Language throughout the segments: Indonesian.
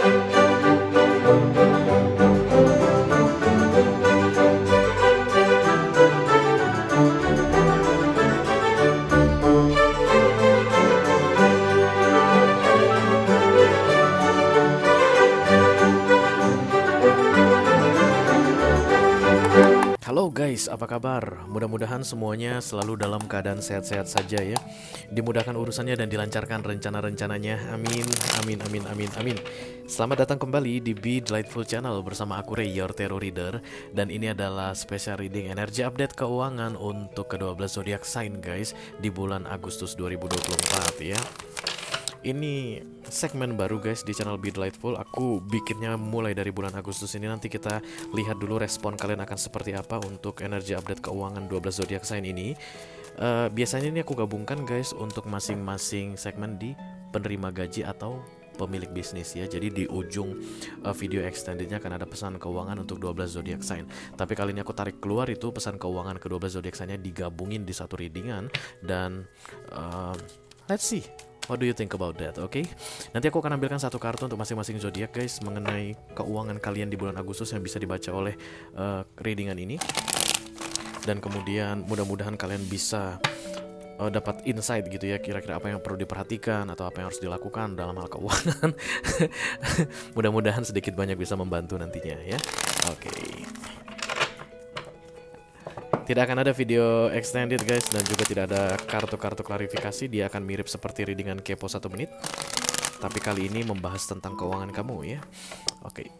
Halo guys, apa kabar? Mudah-mudahan semuanya selalu dalam keadaan sehat-sehat saja ya. Dimudahkan urusannya dan dilancarkan rencana-rencananya. Amin, amin, amin, amin, amin. Selamat datang kembali di Be Delightful Channel bersama aku Ray, your Tarot Reader. Dan ini adalah special reading energi update keuangan untuk ke-12 zodiak sign guys di bulan Agustus 2024 ya. Ini segmen baru guys di channel Be Delightful. Aku bikinnya mulai dari bulan Agustus ini. Nanti kita lihat dulu respon kalian akan seperti apa untuk energi update keuangan 12 zodiak sign ini. Biasanya ini aku gabungkan guys untuk masing-masing segmen di penerima gaji atau pemilik bisnis ya. Jadi di ujung video extendednya akan ada pesan keuangan untuk 12 zodiak sign. Tapi kali ini aku tarik keluar itu pesan keuangan ke 12 zodiak sign-nya digabungin di satu readingan. Dan let's see, what do you think about that? Oke, nanti aku akan ambilkan satu kartu untuk masing-masing zodiak guys mengenai keuangan kalian di bulan Agustus yang bisa dibaca oleh readingan ini. Dan kemudian mudah-mudahan kalian bisa dapat insight gitu ya, kira-kira apa yang perlu diperhatikan atau apa yang harus dilakukan dalam hal keuangan. Mudah-mudahan sedikit banyak bisa membantu nantinya ya. Oke. Tidak akan ada video extended guys, dan juga tidak ada kartu-kartu klarifikasi. Dia akan mirip seperti readingan kepo 1 menit, tapi kali ini membahas tentang keuangan kamu ya. Oke.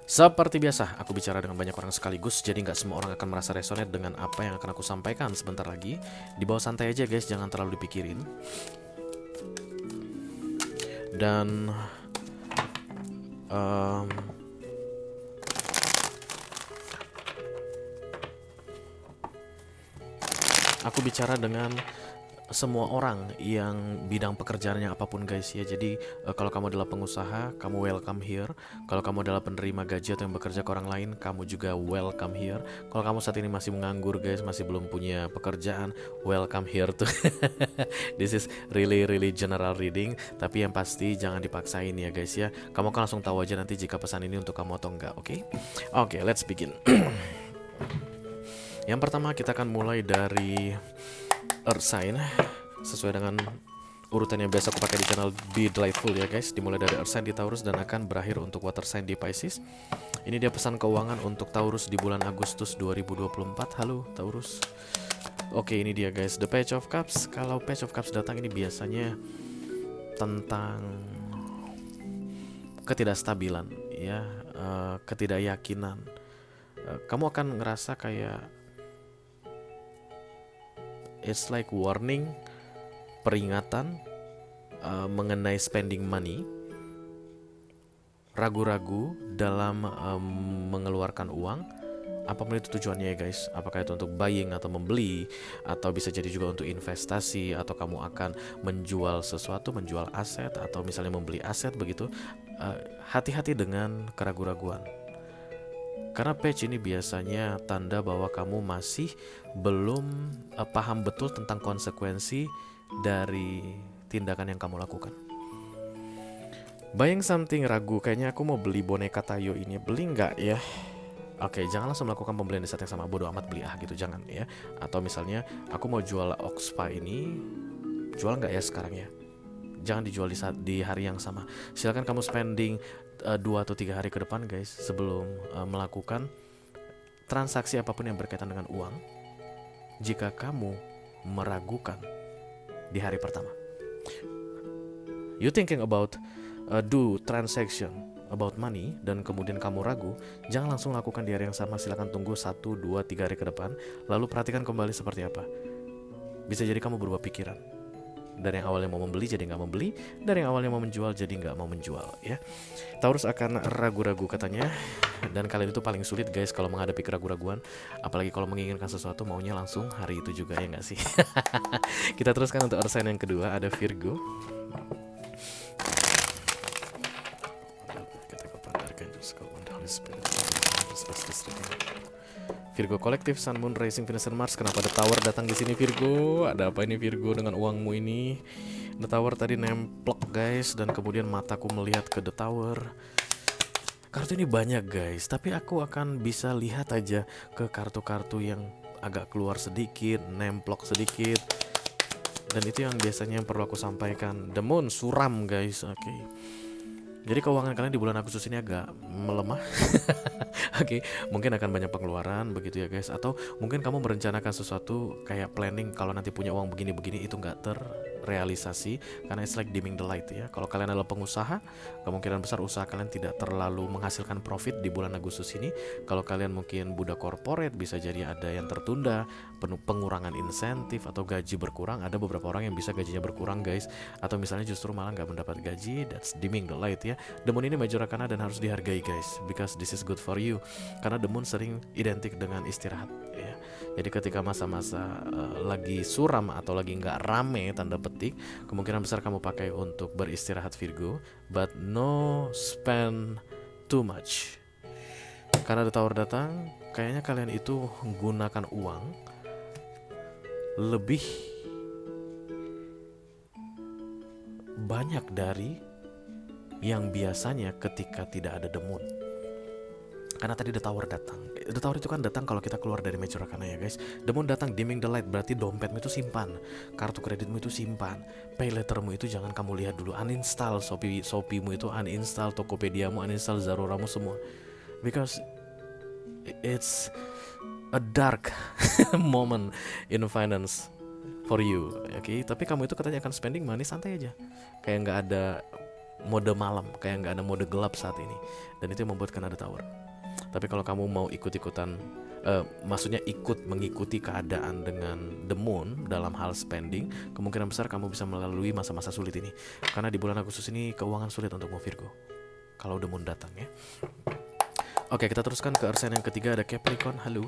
Seperti biasa, aku bicara dengan banyak orang sekaligus, jadi nggak semua orang akan merasa resonate dengan apa yang akan aku sampaikan sebentar lagi. Dibawa santai aja guys, jangan terlalu dipikirin. Dan aku bicara dengan semua orang yang bidang pekerjaannya apapun guys ya. Jadi kalau kamu adalah pengusaha, kamu welcome here. Kalau kamu adalah penerima gaji atau yang bekerja ke orang lain, kamu juga welcome here. Kalau kamu saat ini masih menganggur guys, masih belum punya pekerjaan, welcome here tuh. This is really general reading, tapi yang pasti jangan dipaksain ya guys ya. Kamu kan langsung tahu aja nanti jika pesan ini untuk kamu atau enggak, oke? Oke, let's begin. Yang pertama kita akan mulai dari Earth sign sesuai dengan urutan yang biasa aku pakai di channel Be Delightful ya guys. Dimulai dari Earth sign di Taurus dan akan berakhir untuk Water sign di Pisces. Ini dia pesan keuangan untuk Taurus di bulan Agustus 2024. Halo Taurus. Oke, ini dia guys, the Page of Cups. Kalau Page of Cups datang ini biasanya tentang ketidakstabilan ya, ketidakyakinan. Kamu akan ngerasa kayak it's like warning, peringatan mengenai spending money, ragu-ragu dalam mengeluarkan uang. Apapun itu tujuannya ya guys, apakah itu untuk buying atau membeli, atau bisa jadi juga untuk investasi, atau kamu akan menjual sesuatu, menjual aset, atau misalnya membeli aset begitu. Hati-hati dengan keraguan-raguan. Karena page ini biasanya tanda bahwa kamu masih belum paham betul tentang konsekuensi dari tindakan yang kamu lakukan. Buying something, ragu, kayaknya aku mau beli boneka Tayo ini, beli nggak ya? Oke, jangan langsung melakukan pembelian di saat yang sama, bodo amat beli gitu, jangan ya. Atau misalnya aku mau jual Oxpa ini, jual nggak ya sekarang ya? Jangan dijual di hari yang sama. Silakan kamu spending 2 atau 3 hari ke depan guys sebelum melakukan transaksi apapun yang berkaitan dengan uang. Jika kamu meragukan di hari pertama, you thinking about do transaction about money dan kemudian kamu ragu, jangan langsung lakukan di hari yang sama. Silakan tunggu 1, 2, 3 hari ke depan, lalu perhatikan kembali seperti apa. Bisa jadi kamu berubah pikiran. Dari yang awalnya mau membeli jadi nggak membeli, dari yang awalnya mau menjual jadi nggak mau menjual ya. Taurus akan ragu-ragu katanya, dan kalian itu paling sulit guys kalau menghadapi keraguan-raguan, apalagi kalau menginginkan sesuatu maunya langsung hari itu juga, ya nggak sih? Kita teruskan untuk Earth sign yang kedua, ada Virgo. Virgo kolektif, Sun, Moon, Rising, Venus, dan Mars. Kenapa ada Tower datang di sini Virgo? Ada apa ini Virgo dengan uangmu ini? The Tower tadi nemplok guys, dan kemudian mataku melihat ke The Tower. Kartu ini banyak guys, tapi aku akan bisa lihat aja ke kartu-kartu yang agak keluar sedikit, nemplok sedikit. Dan itu yang biasanya yang perlu aku sampaikan. The Moon suram guys, oke. Jadi keuangan kalian di bulan Agustus ini agak melemah. Oke, mungkin akan banyak pengeluaran begitu ya guys. Atau mungkin kamu merencanakan sesuatu kayak planning kalau nanti punya uang begini-begini itu nggak terrealisasi karena it's like dimming the light ya. Kalau kalian adalah pengusaha, kemungkinan besar usaha kalian tidak terlalu menghasilkan profit di bulan Agustus ini. Kalau kalian mungkin budak corporate, bisa jadi ada yang tertunda, pengurangan insentif atau gaji berkurang. Ada beberapa orang yang bisa gajinya berkurang guys. Atau misalnya justru malah nggak mendapat gaji, that's dimming the light ya. The Moon ini major arcana dan harus dihargai guys, because this is good for you. Karena The Moon sering identik dengan istirahat ya. Jadi ketika masa-masa lagi suram atau lagi nggak rame tanda petik, kemungkinan besar kamu pakai untuk beristirahat Virgo, but no spend too much. Karena The Tower datang, kayaknya kalian itu menggunakan uang lebih banyak dari yang biasanya ketika tidak ada The Moon. Karena tadi The Tower datang. The Tower itu kan datang kalau kita keluar dari major arcana ya guys. The Moon datang dimming the light, berarti dompetmu itu simpan, kartu kreditmu itu simpan, pay lettermu itu jangan kamu lihat dulu, uninstall Shopee-mu itu, uninstall Tokopedia-mu, uninstall Zalora-mu semua. Because it's a dark moment in finance for you, oke? Tapi kamu itu katanya akan spending money santai aja, kayak nggak ada mode malam, kayak nggak ada mode gelap saat ini, dan itu yang membuatkan ada Tower. Tapi kalau kamu mau ikut-ikutan, maksudnya mengikuti keadaan dengan The Moon dalam hal spending, kemungkinan besar kamu bisa melalui masa-masa sulit ini. Karena di bulan Agustus ini keuangan sulit untukmu Virgo, kalau The Moon datang ya. Oke, kita teruskan ke Arsen yang ketiga, ada Capricorn. Halo.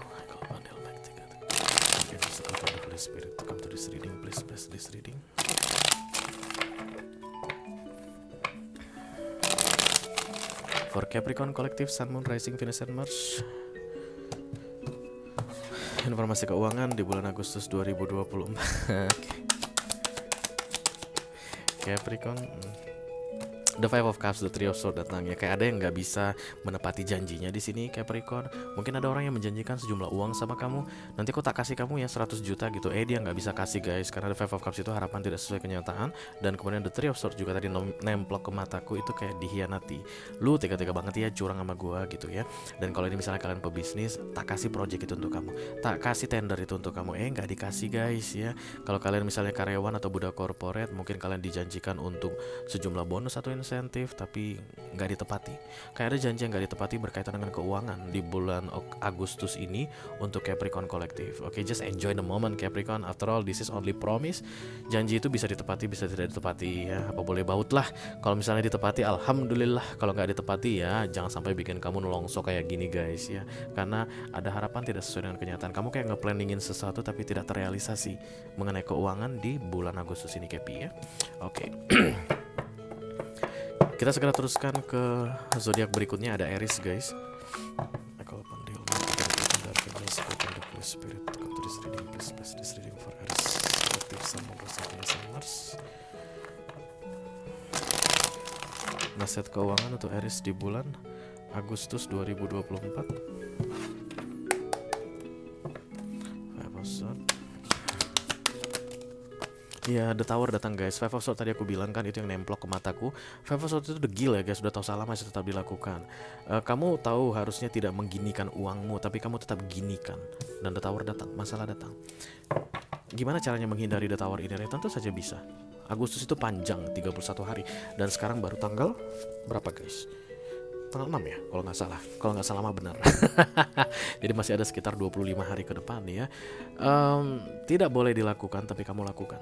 Spirit to come to this reading, please bless this reading. For Capricorn Collective, Sun, Moon, Rising, Venus, and Mars. Informasi keuangan di bulan Agustus 2024. Capricorn, The Five of Cups, The Three of Swords datang ya. Kayak ada yang nggak bisa menepati janjinya di sini Capricorn. Mungkin ada orang yang menjanjikan sejumlah uang sama kamu. Nanti kok tak kasih kamu ya 100 juta gitu. Dia nggak bisa kasih guys. Karena The Five of Cups itu harapan tidak sesuai kenyataan. Dan kemudian The Three of Swords juga tadi nemplok ke mataku, itu kayak dihianati. Lu tega-tega banget ya curang sama gua gitu ya. Dan kalau ini misalnya kalian pebisnis, tak kasih project itu untuk kamu, tak kasih tender itu untuk kamu, nggak dikasih guys ya. Kalau kalian misalnya karyawan atau budak corporate, mungkin kalian dijanjikan untuk sejumlah bonus atau insentif tapi nggak ditepati. Kayak ada janji yang nggak ditepati berkaitan dengan keuangan di bulan Agustus ini untuk Capricorn Collective. Oke, just enjoy the moment Capricorn. After all, this is only promise. Janji itu bisa ditepati, bisa tidak ditepati ya. Apa boleh baut lah. Kalau misalnya ditepati, alhamdulillah. Kalau nggak ditepati ya, jangan sampai bikin kamu nelongso kayak gini guys ya. Karena ada harapan tidak sesuai dengan kenyataan. Kamu kayak nge-planningin sesuatu tapi tidak terrealisasi mengenai keuangan di bulan Agustus ini Capi ya. Oke. Kita segera teruskan ke zodiak berikutnya, ada Aries guys. Nasihat keuangan untuk Aries di bulan Agustus 2024. Ya, The Tower datang guys. Five of Swords tadi aku bilang kan, itu yang nemplok ke mataku. Five of Swords itu the gil ya guys. Udah tahu salah masih tetap dilakukan. Kamu tahu harusnya tidak mengginikan uangmu, tapi kamu tetap ginikan. Dan The Tower datang, masalah datang. Gimana caranya menghindari The Tower ini? Tentu saja bisa. Agustus itu panjang, 31 hari. Dan sekarang baru tanggal berapa guys? Tanggal 6 ya kalau nggak salah. Kalau nggak salah mah benar. Jadi masih ada sekitar 25 hari ke depan ya. Tidak boleh dilakukan tapi kamu lakukan.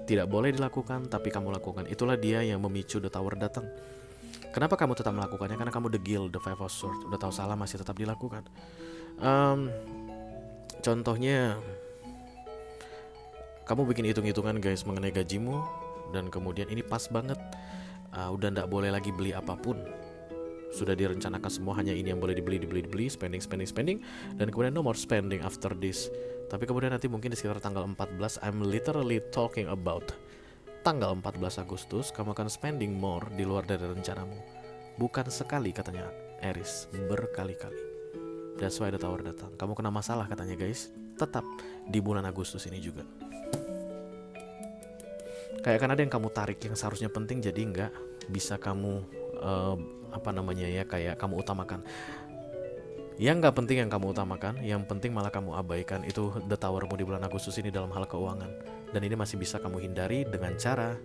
Tidak boleh dilakukan tapi kamu lakukan. Itulah dia yang memicu The Tower datang. Kenapa kamu tetap melakukannya? Karena kamu the guild, the Five of Swords. Udah tahu salah masih tetap dilakukan. Contohnya, kamu bikin hitung-hitungan guys mengenai gajimu, dan kemudian ini pas banget. Udah nggak boleh lagi beli apapun. Sudah direncanakan semua, hanya ini yang boleh dibeli, spending, dan kemudian no more spending after this. Tapi kemudian nanti mungkin di sekitar tanggal 14, I'm literally talking about tanggal 14 Agustus kamu akan spending more di luar dari rencanamu. Bukan sekali katanya Aries, berkali-kali. That's why the Tower datang. Kamu kena masalah katanya guys, tetap di bulan Agustus ini juga. Kayak kan ada yang kamu tarik yang seharusnya penting jadi nggak bisa kamu kayak kamu utamakan. Yang nggak penting yang kamu utamakan, yang penting malah kamu abaikan. Itu the towermu di bulan Agustus ini dalam hal keuangan. Dan ini masih bisa kamu hindari dengan cara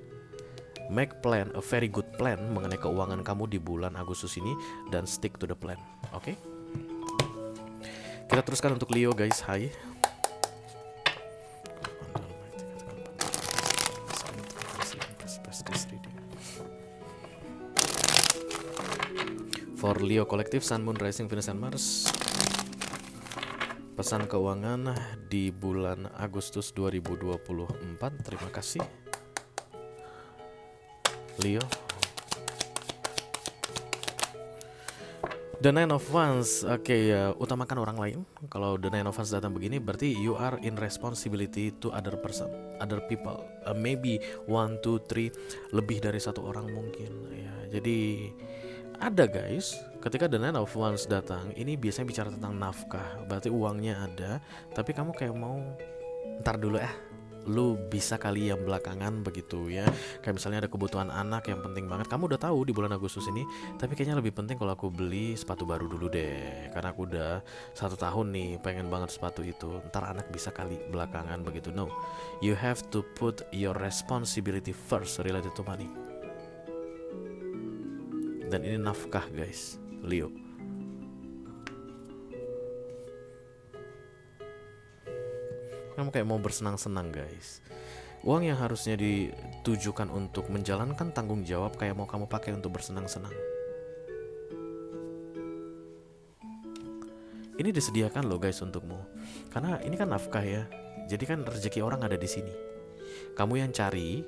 make plan, a very good plan mengenai keuangan kamu di bulan Agustus ini dan stick to the plan. Oke? Kita teruskan untuk Leo guys. Hai. For Leo Collective, Sun, Moon, Rising, Venus, and Mars. Pesan keuangan di bulan Agustus 2024. Terima kasih Leo. The Nine of Wands. Oke, utamakan orang lain. Kalau The Nine of Wands datang begini, berarti you are in responsibility to other person, other people. Maybe 1, 2, 3, lebih dari satu orang mungkin. Ya, jadi ada guys, ketika The Nine of Wands datang, ini biasanya bicara tentang nafkah. Berarti uangnya ada, tapi kamu kayak mau ntar dulu lu bisa kali yang belakangan begitu ya. Kayak misalnya ada kebutuhan anak yang penting banget, kamu udah tahu di bulan Agustus ini, tapi kayaknya lebih penting kalau aku beli sepatu baru dulu deh, karena aku udah 1 tahun nih pengen banget sepatu itu. Ntar anak bisa kali belakangan begitu. No, you have to put your responsibility first related to money. Dan ini nafkah guys, Leo. Kamu kayak mau bersenang-senang guys. Uang yang harusnya ditujukan untuk menjalankan tanggung jawab kayak mau kamu pakai untuk bersenang-senang. Ini disediakan loh guys untukmu. Karena ini kan nafkah ya. Jadi kan rezeki orang ada di sini. Kamu yang cari,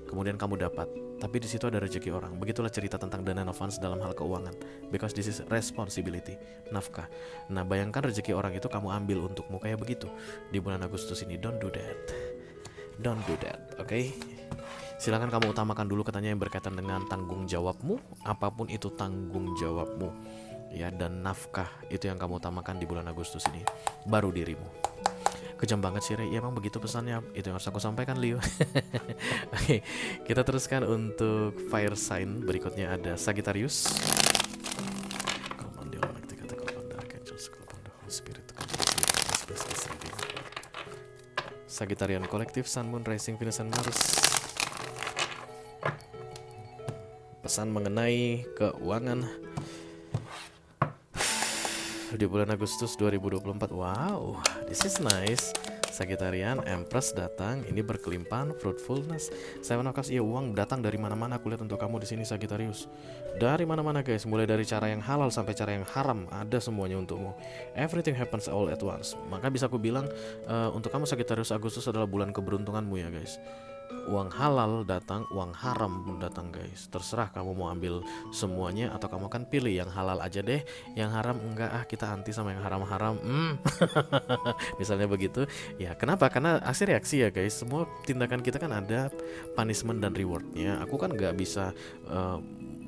kemudian kamu dapat. Tapi di situ ada rezeki orang. Begitulah cerita tentang The Nine of Wands dalam hal keuangan. Because this is responsibility, nafkah. Nah, bayangkan rezeki orang itu kamu ambil untukmu kayak begitu di bulan Agustus ini. Don't do that. Don't do that, oke? Silakan kamu utamakan dulu katanya yang berkaitan dengan tanggung jawabmu, apapun itu tanggung jawabmu. Ya, dan nafkah itu yang kamu utamakan di bulan Agustus ini. Baru dirimu. Kejam banget sih Rey, ya emang begitu pesannya. Itu yang harus aku sampaikan Leo. Oke, kita teruskan untuk fire sign. Berikutnya ada Sagittarius. Sagittarian Collective, Sun, Moon, Rising, Venus, and Mars. Pesan mengenai keuangan di bulan Agustus 2024. Wow, this is nice. Sagittarian, Empress datang, ini berkelimpahan, fruitfulness. Seven of Cups, iya uang datang dari mana-mana. Aku lihat untuk kamu di sini Sagittarius. Dari mana-mana guys, mulai dari cara yang halal sampai cara yang haram, ada semuanya untukmu. Everything happens all at once. Maka bisa aku bilang untuk kamu Sagittarius, Agustus adalah bulan keberuntunganmu ya guys. Uang halal datang, uang haram pun datang guys. Terserah kamu mau ambil semuanya atau kamu akan pilih yang halal aja deh, yang haram enggak, kita anti sama yang haram-haram. Misalnya begitu. Ya kenapa? Karena aksi reaksi ya guys. Semua tindakan kita kan ada punishment dan rewardnya. Aku kan nggak bisa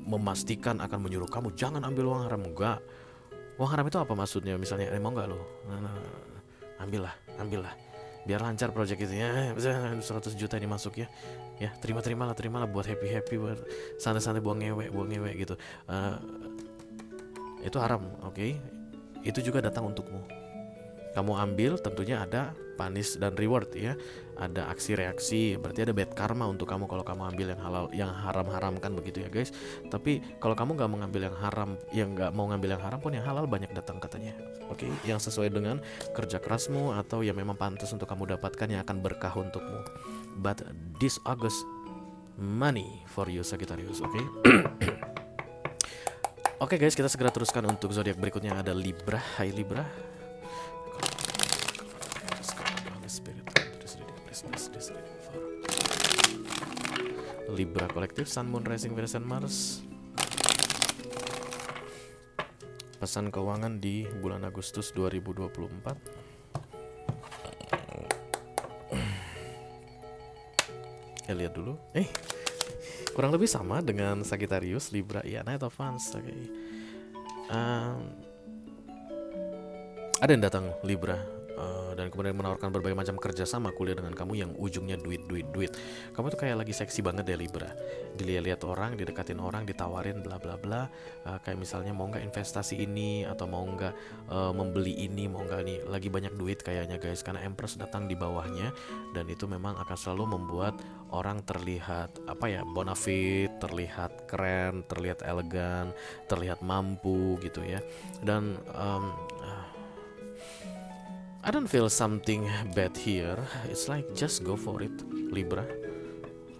memastikan akan menyuruh kamu jangan ambil uang haram. Enggak. Uang haram itu apa maksudnya? Misalnya mau nggak lo? Ambillah biar lancar project itu ya. 100 juta ini masuk ya. Ya terimalah buat happy buat santai-santai, buang ngewek gitu. Itu haram, oke? Itu juga datang untukmu. Kamu ambil, tentunya ada punish dan reward ya. Ada aksi reaksi, berarti ada bad karma untuk kamu kalau kamu ambil yang halal, yang haram kan begitu ya guys. Tapi kalau kamu nggak mau ngambil yang haram, nggak mau ngambil yang haram pun yang halal banyak datang katanya. Oke, yang sesuai dengan kerja kerasmu atau yang memang pantas untuk kamu dapatkan, yang akan berkah untukmu. But this August money for you Sagittarius, oke? Oke guys, kita segera teruskan untuk zodiak berikutnya, ada Libra. Hai Libra. Libra Collective, Sun, Moon, Rising, Venus, and Mars. Pesan keuangan di bulan Agustus 2024. Saya lihat dulu. Kurang lebih sama dengan Sagittarius, Libra, ya Knight of Wands. Oke. Ada yang datang Libra, dan kemudian menawarkan berbagai macam kerjasama kuliah dengan kamu yang ujungnya duit. Kamu tuh kayak lagi seksi banget deh Libra. Dilihat-lihat orang, didekatin orang, ditawarin bla bla bla. Kayak misalnya mau nggak investasi ini, atau mau nggak membeli ini, mau nggak nih. Lagi banyak duit kayaknya guys, karena Empress datang di bawahnya, dan itu memang akan selalu membuat orang terlihat bonafit, terlihat keren, terlihat elegan, terlihat mampu gitu ya. Dan I don't feel something bad here. It's like just go for it, Libra.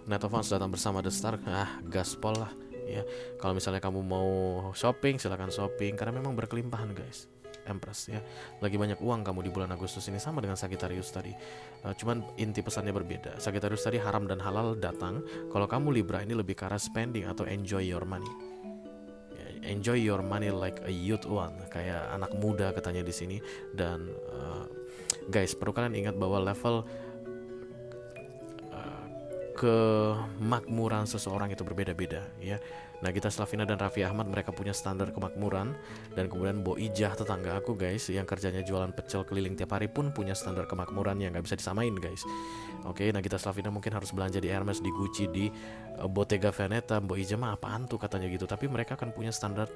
Knight of Wands datang bersama The Star. Gaspol lah ya. Kalau misalnya kamu mau shopping, silakan shopping, karena memang berkelimpahan guys. Empress ya. Lagi banyak uang kamu di bulan Agustus ini, sama dengan Sagittarius tadi. Cuman inti pesannya berbeda. Sagittarius tadi haram dan halal datang. Kalau kamu Libra ini lebih ke arah spending atau enjoy your money. Enjoy your money like a youth one, kayak anak muda katanya di sini. Dan guys, perlu kalian ingat bahwa level kemakmuran seseorang itu berbeda-beda ya. Nagita Slavina dan Raffi Ahmad, mereka punya standar kemakmuran. Dan kemudian Bo Ijah, tetangga aku guys, yang kerjanya jualan pecel keliling tiap hari, pun punya standar kemakmuran yang gak bisa disamain guys. Oke, Nagita Slavina mungkin harus belanja di Hermes, di Gucci, di Bottega Veneta. Bo Ijah mah apaan tuh katanya gitu. Tapi mereka kan punya standar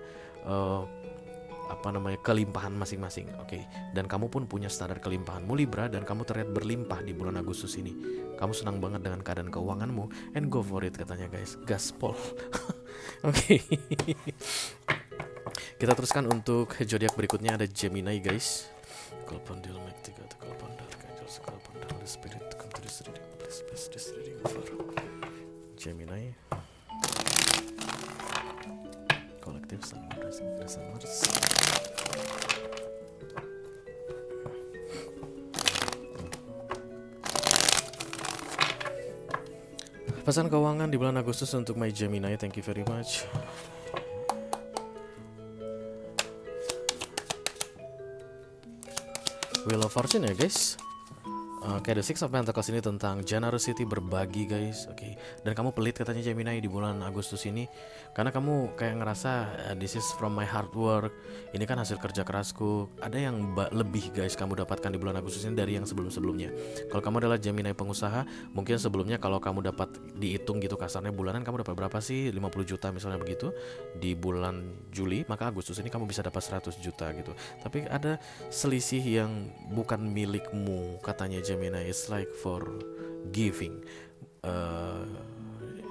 kelimpahan masing-masing. Oke. Dan kamu pun punya standar kelimpahanmu Libra, dan kamu terlihat berlimpah di bulan Agustus ini. Kamu senang banget dengan keadaan keuanganmu, and go for it katanya guys. Gaspol. Oke. Kita teruskan untuk zodiak berikutnya, ada Gemini guys. Kalau pandil make 3 atau kalau pandal angels, kalau pandal spirit come to this reading, please pass this reading for Gemini. Kolektif Sun, Rising, Mars. Pesan keuangan di bulan Agustus untuk my Gemini, thank you very much. Wheel of Fortune ya guys. Oke, The Six of Pentacles ini tentang generosity, berbagi guys. Oke. Dan kamu pelit katanya Gemini di bulan Agustus ini, karena kamu kayak ngerasa this is from my hard work. Ini kan hasil kerja kerasku. Ada yang lebih guys kamu dapatkan di bulan Agustus ini dari yang sebelum-sebelumnya. Kalau kamu adalah Gemini pengusaha, mungkin sebelumnya kalau kamu dapat dihitung gitu kasarnya bulanan, kamu dapat berapa sih? 50 juta misalnya begitu di bulan Juli, maka Agustus ini kamu bisa dapat 100 juta gitu. Tapi ada selisih yang bukan milikmu katanya Gemini. It's like for giving,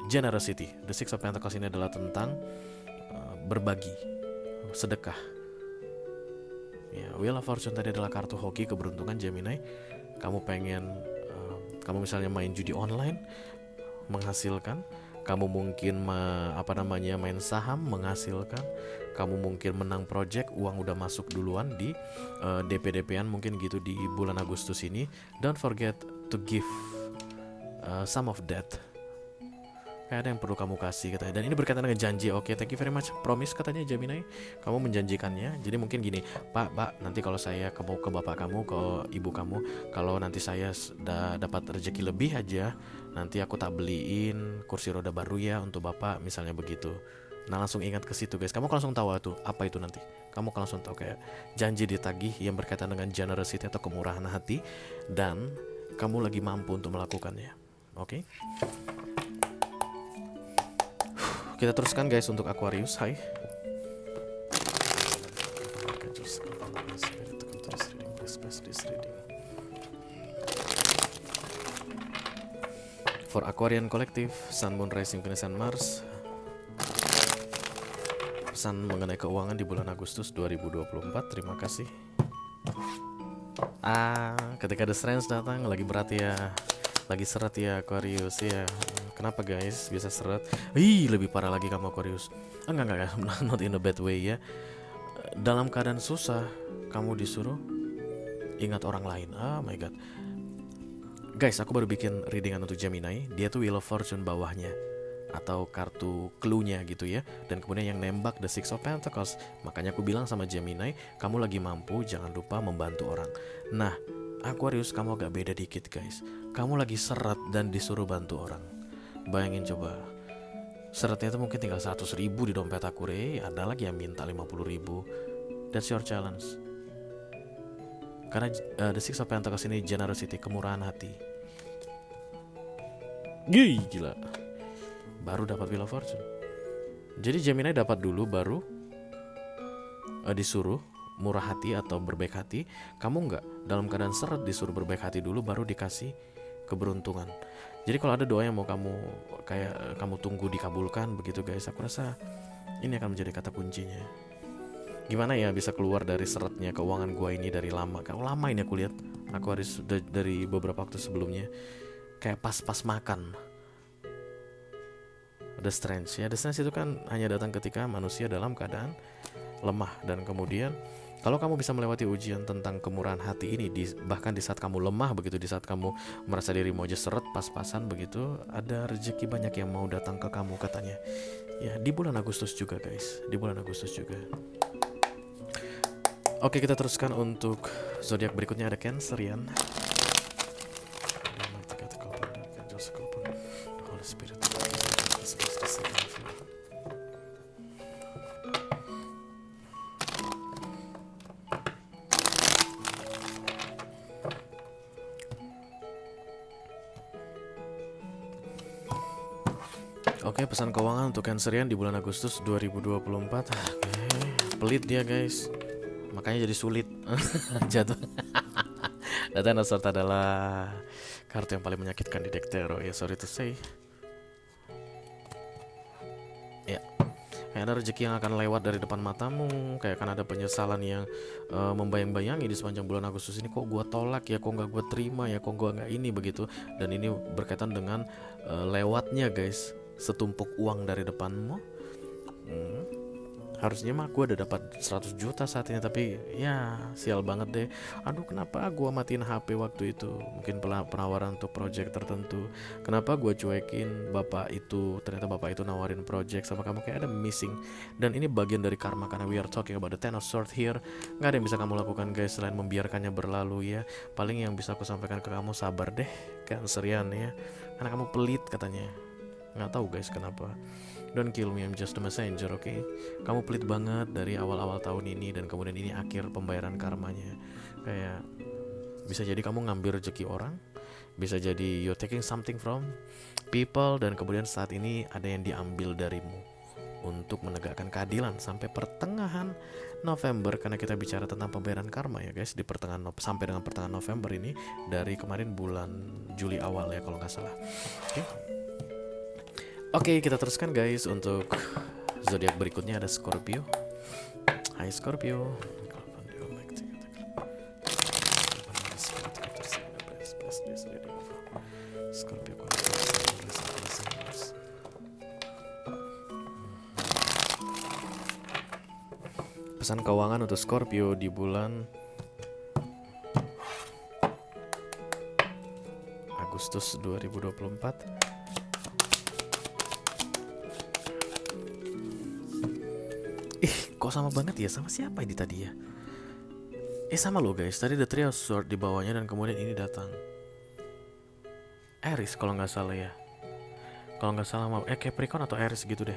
generosity. The Six of Pentacles ini adalah tentang berbagi, sedekah. Ya, Wheel of Fortune tadi adalah kartu hoki, keberuntungan Gemini. Kamu pengen, kamu misalnya main judi online, menghasilkan. Kamu mungkin main saham, menghasilkan. Kamu mungkin menang project, uang udah masuk duluan di DP-DP-an mungkin gitu di bulan Agustus ini. Don't forget to give some of that. Kayak ada yang perlu kamu kasih katanya. Dan ini berkaitan dengan janji. Oke, thank you very much. Promise katanya Gemini. Kamu menjanjikannya. Jadi mungkin gini, Pak, nanti kalau saya ke bapak kamu, ke ibu kamu, kalau nanti saya sudah dapat rezeki lebih aja, nanti aku tak beliin kursi roda baru ya untuk bapak, misalnya begitu. Nah, langsung ingat ke situ guys. Kamu langsung tahu tuh apa itu nanti. Kamu langsung tahu kayak janji ditagih yang berkaitan dengan generosity atau kemurahan hati, dan kamu lagi mampu untuk melakukannya. Oke? Kita teruskan guys untuk Aquarius. Hai. For Aquarian Collective, Sun, Moon, Rising, Venus, and Mars. Pesan mengenai keuangan di bulan Agustus 2024. Terima kasih. Ketika The Strange datang, lagi berat ya, lagi seret ya Aquarius ya. Kenapa guys bisa seret? Lebih parah lagi kamu Aquarius. Enggak, not in a bad way ya. Dalam keadaan susah, kamu disuruh ingat orang lain. Oh my god. Guys, aku baru bikin readingan untuk Gemini. Dia tuh Wheel of Fortune bawahnya, atau kartu clue-nya gitu ya. Dan kemudian yang nembak The Six of Pentacles. Makanya aku bilang sama Gemini, kamu lagi mampu, jangan lupa membantu orang. Nah, Aquarius, kamu agak beda dikit guys. Kamu lagi seret dan disuruh bantu orang. Bayangin coba, seretnya itu mungkin tinggal 100.000 di dompet aku, ada lagi yang minta 50.000. That's your challenge. Karena the Six of Pentacles ini generosity, kemurahan hati. Gila. Baru dapat Wheel of Fortune. Jadi Gemini dapat dulu, baru disuruh murah hati atau berbaik hati. Kamu enggak, dalam keadaan seret disuruh berbaik hati dulu, baru dikasih keberuntungan. Jadi kalau ada doa yang mau kamu tunggu dikabulkan begitu guys, aku rasa ini akan menjadi kata kuncinya. Gimana ya bisa keluar dari seretnya keuangan gua ini dari lama. Kalau lama ini aku lihat, aku harus dari beberapa waktu sebelumnya kayak pas-pas makan. The Strength ya, The Strength itu kan hanya datang ketika manusia dalam keadaan lemah. Dan kemudian kalau kamu bisa melewati ujian tentang kemurahan hati ini, bahkan di saat kamu lemah begitu, di saat kamu merasa dirimu aja seret pas-pasan begitu, ada rezeki banyak yang mau datang ke kamu katanya. Ya di bulan Agustus juga guys, di bulan Agustus juga. Oke, kita teruskan untuk zodiak berikutnya, ada Cancerian. Oke, pesan keuangan untuk Cancerian di bulan Agustus 2024. Pelit dia guys, makanya jadi sulit jatuh. Data Nosort adalah kartu yang paling menyakitkan di deck tarot ya, sorry to say. Ya, kayak ada rezeki yang akan lewat dari depan matamu, kayak akan ada penyesalan yang membayang-bayangi di sepanjang bulan Agustus ini. Kok gua tolak ya, kok nggak gua terima ya, kok gua nggak ini begitu. Dan ini berkaitan dengan lewatnya guys setumpuk uang dari depanmu. Harusnya mah gue udah dapat 100 juta saat ini, tapi ya sial banget deh. Aduh, kenapa gue matiin HP waktu itu? Mungkin penawaran untuk project tertentu. Kenapa gue cuekin bapak itu? Ternyata bapak itu nawarin project sama kamu, kayak ada missing. Dan ini bagian dari karma, karena we are talking about the Ten of Swords here. Gak ada yang bisa kamu lakukan guys selain membiarkannya berlalu ya. Paling yang bisa aku sampaikan ke kamu, sabar deh Cancerian ya, karena kamu pelit katanya. Nggak tahu guys kenapa. Don't kill me, I'm just a messenger, okay? Kamu pelit banget dari awal-awal tahun ini, dan kemudian ini akhir pembayaran karmanya. Kayak bisa jadi kamu ngambil rezeki orang, bisa jadi you're taking something from people, dan kemudian saat ini ada yang diambil darimu untuk menegakkan keadilan sampai pertengahan November. Karena kita bicara tentang pembayaran karma ya guys, di pertengahan sampai dengan pertengahan November ini, dari kemarin bulan Juli awal ya kalau nggak salah. Oke, kita teruskan guys untuk zodiak berikutnya, ada Scorpio. Hai Scorpio. Pesan keuangan untuk Scorpio di bulan Agustus 2024. Kok sama banget ya, sama siapa ini tadi ya? Sama lo guys, tadi ada Three of Swords di bawahnya, dan kemudian ini datang Aries kalau nggak salah ya. Kalau nggak salah Capricorn atau Aries gitu deh.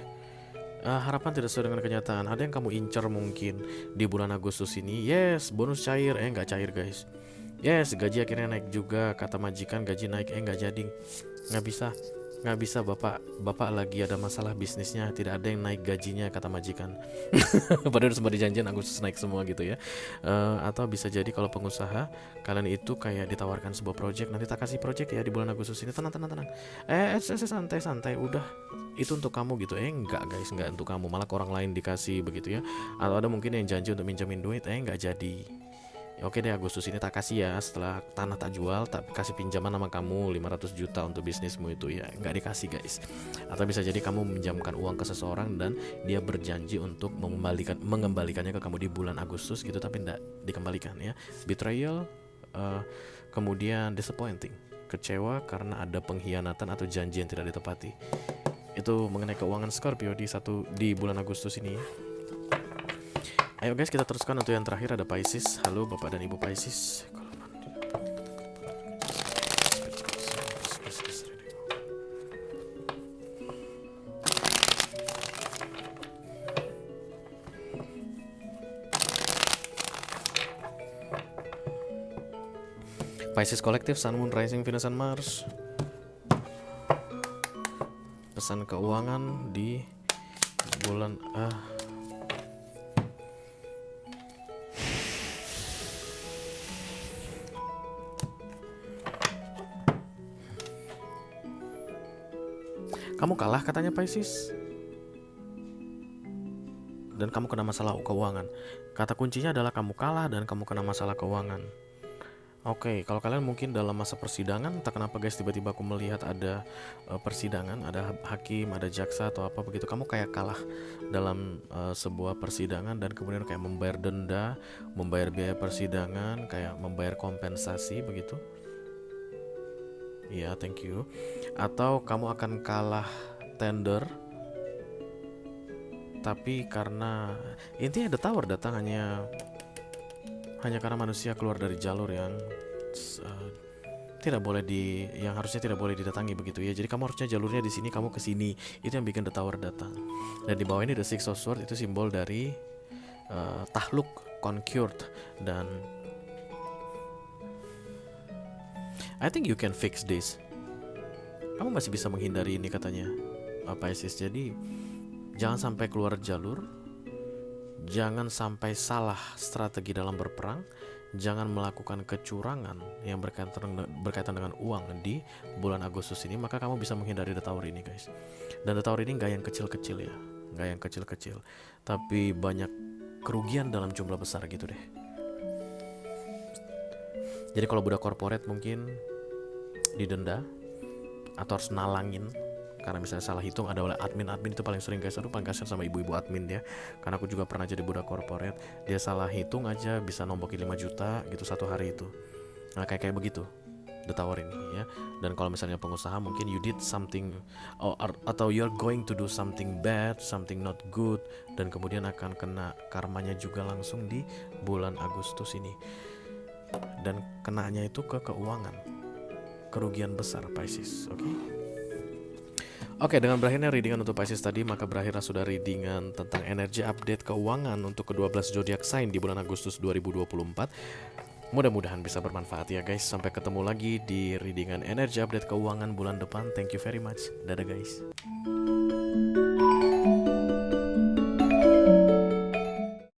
Harapan tidak sesuai dengan kenyataan. Ada yang kamu incar mungkin di bulan Agustus ini. Yes, bonus cair. Nggak cair guys. Yes, gaji akhirnya naik juga. Kata majikan gaji naik. Nggak jadi. Nggak bisa bapak lagi ada masalah bisnisnya, tidak ada yang naik gajinya kata majikan. Padahal sempat dijanjian Agustus naik semua gitu ya. Atau bisa jadi kalau pengusaha kalian itu kayak ditawarkan sebuah project, nanti tak kasih project ya di bulan Agustus ini, tenang. Santai udah, itu untuk kamu gitu. Enggak guys, enggak untuk kamu, malah ke orang lain dikasih begitu ya. Atau ada mungkin yang janji untuk minjemin duit, enggak jadi. Oke deh, Agustus ini tak kasih ya, setelah tanah tak jual, tak kasih pinjaman sama kamu 500 juta untuk bisnismu itu ya, nggak dikasih guys. Atau bisa jadi kamu meminjamkan uang ke seseorang dan dia berjanji untuk mengembalikannya ke kamu di bulan Agustus gitu, tapi nggak dikembalikan ya. Betrayal, kemudian disappointing, kecewa karena ada pengkhianatan atau janji yang tidak ditepati. Itu mengenai keuangan Scorpio di bulan Agustus ini ya. Ayo guys, kita teruskan untuk yang terakhir, ada Pisces. Halo Bapak dan Ibu Pisces. Pisces Collective, Sun, Moon, Rising, Venus, and Mars. Pesan keuangan di bulan kamu kalah katanya Pisces. Dan kamu kena masalah keuangan. Kata kuncinya adalah kamu kalah dan kamu kena masalah keuangan. Oke, kalau kalian mungkin dalam masa persidangan, entah kenapa guys tiba-tiba aku melihat ada persidangan, ada hakim, ada jaksa atau apa begitu. Kamu kayak kalah dalam sebuah persidangan dan kemudian kayak membayar denda, membayar biaya persidangan, kayak membayar kompensasi begitu. Iya, thank you. Atau kamu akan kalah tender, tapi karena intinya The Tower datang hanya karena manusia keluar dari jalur yang tidak boleh yang harusnya tidak boleh didatangi begitu ya. Jadi kamu harusnya jalurnya di sini, kamu ke sini. Itu yang bikin The Tower datang. Dan di bawah ini The Six of Swords itu simbol dari tahluk, conquered, dan I think you can fix this. Kamu masih bisa menghindari ini katanya Pisces. Jadi jangan sampai keluar jalur, jangan sampai salah strategi dalam berperang, jangan melakukan kecurangan yang berkaitan dengan uang di bulan Agustus ini. Maka kamu bisa menghindari The Tower ini guys. Dan The Tower ini gak yang kecil-kecil ya, gak yang kecil-kecil, tapi banyak kerugian dalam jumlah besar gitu deh. Jadi kalau budak korporat mungkin didenda atau harus nalangin karena misalnya salah hitung. Ada oleh admin itu paling sering guys. Aduh, paling kasihan sama ibu-ibu admin dia, karena aku juga pernah jadi budak korporat. Dia salah hitung aja bisa nombokin 5 juta gitu satu hari itu. Nah kayak begitu The Tower ini ya. Dan kalau misalnya pengusaha mungkin you did something atau you're going to do something bad, something not good, dan kemudian akan kena karmanya juga langsung di bulan Agustus ini. Dan kenanya itu ke keuangan, kerugian besar Pisces. Oke, dengan berakhirnya readingan untuk Pisces tadi, maka berakhirnya sudah readingan tentang energi update keuangan untuk ke-12 zodiak sign di bulan Agustus 2024. Mudah-mudahan bisa bermanfaat ya guys. Sampai ketemu lagi di readingan energi update keuangan bulan depan. Thank you very much. Dadah guys.